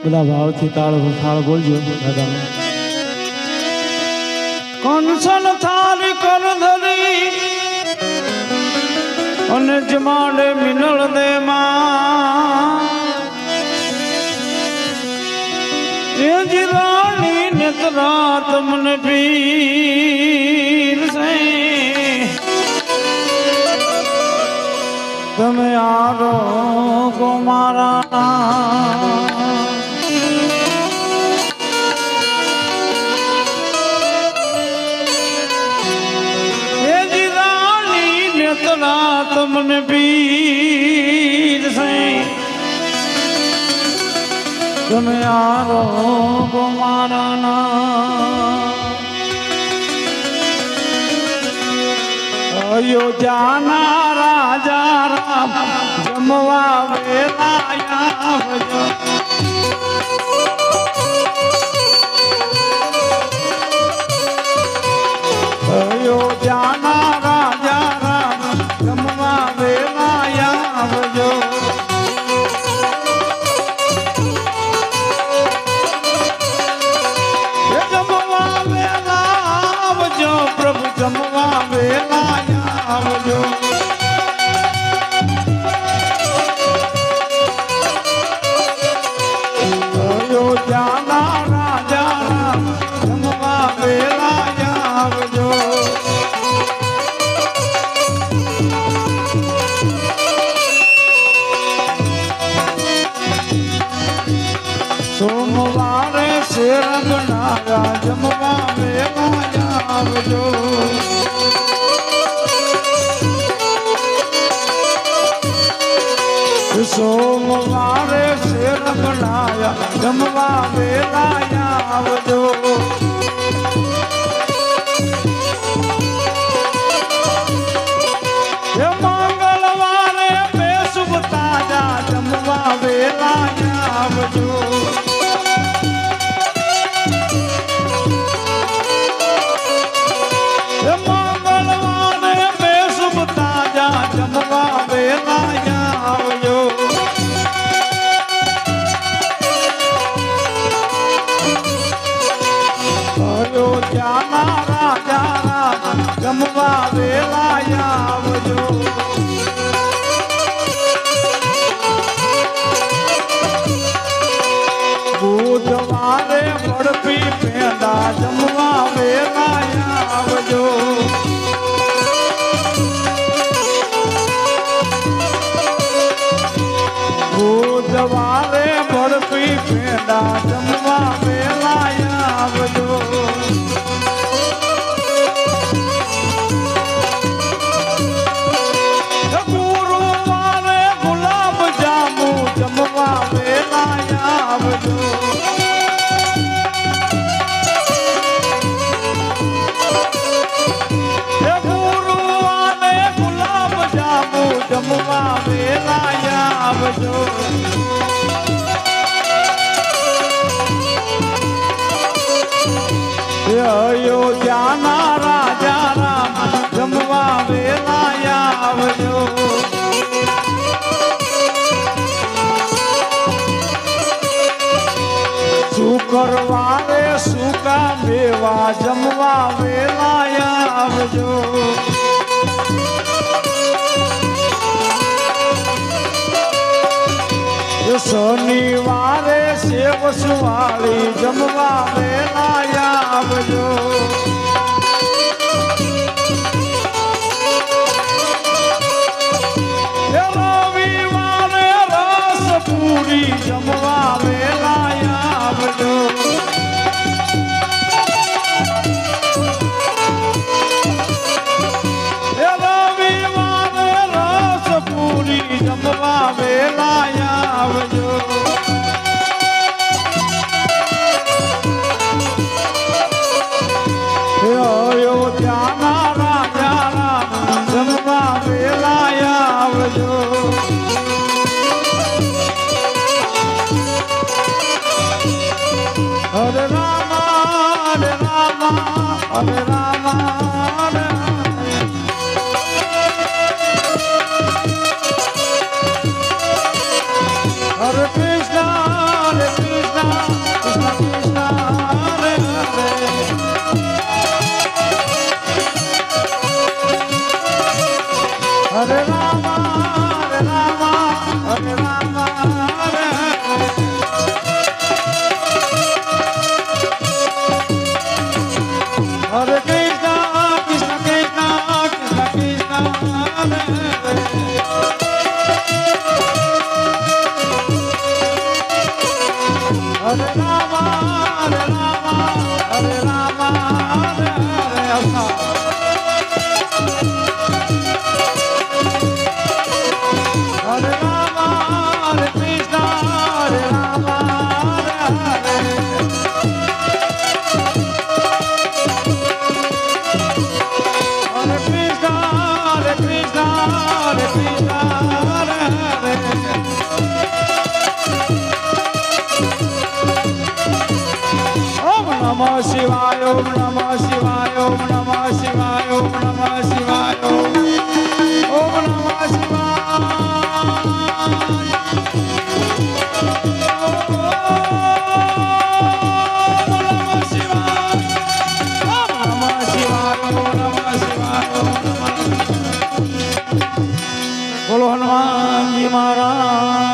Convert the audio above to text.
બધા ભાવથી થાળ બોલજો દાદાને. કંસન થારી કર ધરી અને જમાડે મિનળ દે માં એ જીરાણી નેત્રા તમને પીર સે તમે આરો ગો મારા તમને પીર સે તમે આરો ગો મારા અયોધ્યાના રાજા રામ જમવા વેલાયા આવજો. અયોધ્યાના રાજા રામ જમવા વેલાયા આવજો. જમવા વેલા આવજો પ્રભુ જમવા વેલાયા આવજો. અયોધ્યાના રાજા રામ જમવા વેલાયા આવજો. સોમવારે શેરગણાયા જમવા વેલાયા આવજો. સોમવારે શેરગણાયા જમવા વેલાયા આવજો. મંગળવારે બેસુબ તાજા જમવા વેલાયા આવજો. મંગળવારે બેસુબ તાજા જમવા વેલાયા આવજો. અયોધ્યાના રાજા રામ જમવા વેલાયા આવજો. બુધવારે બળપી પેંડા જમવા વેલાયા આવજો. બુધવારે બળપી પેંડા જમવા વેલાયા આવજો. ગુરુવારે ગુલાબ જાંબુ જમવા વેલાયા આવજો. ગુરુવારે ગુલાબ જાંબુ જમવા વેલાયા આવજો. અયોધ્યાના રાજા રામ જમવા વેલાયા આવજો. શુક્રવારે સૂકા મેવા જમવા વેલાયા આવજો. શનિવારે સેવ સુવાળી જમવા વેલાયા આવજો. રવિવારે રસ પૂરી જમવા વેલાયા આવજો. રવિવારે રસ પૂરી જમવા વેલાયા આવજો. અયોધ્યાના રાજા રામ જમવા વેલાયા આવજો. હરે રામ હરે રામ હરે રામ હરે Hare Krishna હરે રામ હરે રામ હરે રામ હરે હરે હરે રામ હરે કૃષ્ણ હરે રામ હરે હરે Hare Krishna, Hare Krishna, Hare Krishna, Hare Hare. Om Namah Shivaya, Om Namah Shivaya, Om Namah Shivaya, Om Namah Shivaya, Om Namah Shivaya. બોલો હનુમાનજી મહારાજ